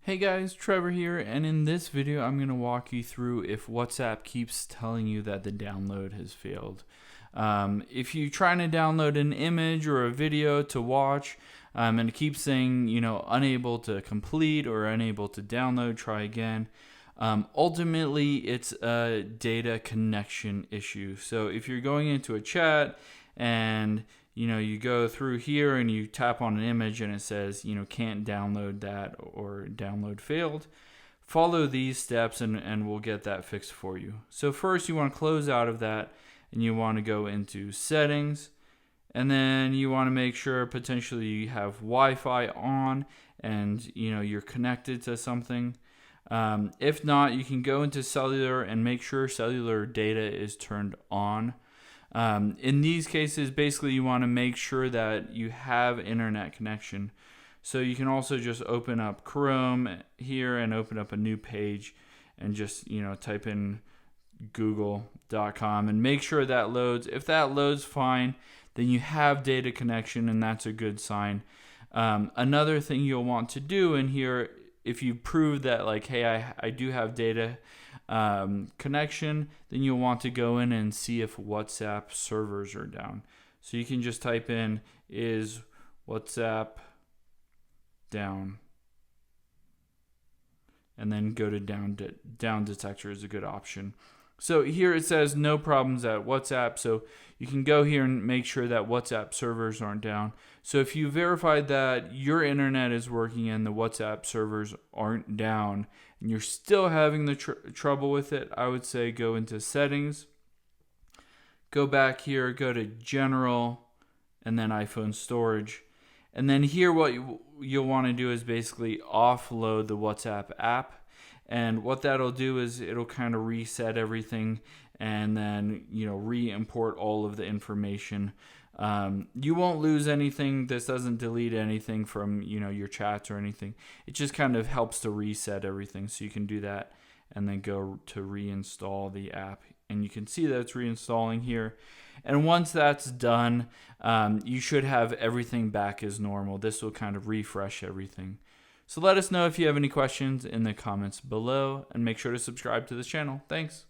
Hey guys, Trevor here, and in this video I'm going to walk you through if WhatsApp keeps telling you that the download has failed. If you're trying to download an image or a video to watch, and it keeps saying, unable to complete or unable to download, try again. Ultimately, it's a data connection issue. So if you're going into a chat and you go through here and you tap on an image and it says, can't download that or download failed, follow these steps and we'll get that fixed for you. So first you want to close out of that and you want to go into settings, and then you want to make sure potentially you have Wi-Fi on and you're connected to something. If not, you can go into cellular and make sure cellular data is turned on. In these cases, basically you want to make sure that you have internet connection. So you can also just open up Chrome here and open up a new page and just type in google.com and make sure that loads. If that loads fine, then you have data connection, and that's a good sign. Another thing you'll want to do in here, if you prove that hey, I do have data connection, then you'll want to go in and see if WhatsApp servers are down. So you can just type in, is WhatsApp down? And then go to down detector is a good option. So here it says no problems at WhatsApp. So you can go here and make sure that WhatsApp servers aren't down. So if you verified that your internet is working and the WhatsApp servers aren't down and you're still having the trouble with it, I would say go into settings, go back here, go to general, and then iPhone storage. And then here what you'll want to do is basically offload the WhatsApp app. And what that'll do is it'll kind of reset everything and then re-import all of the information. You won't lose anything. This doesn't delete anything from your chats or anything. It just kind of helps to reset everything. So you can do that and then go to reinstall the app, and you can see that it's reinstalling here. And once that's done, you should have everything back as normal. This will kind of refresh everything. So let us know if you have any questions in the comments below, and make sure to subscribe to this channel. Thanks.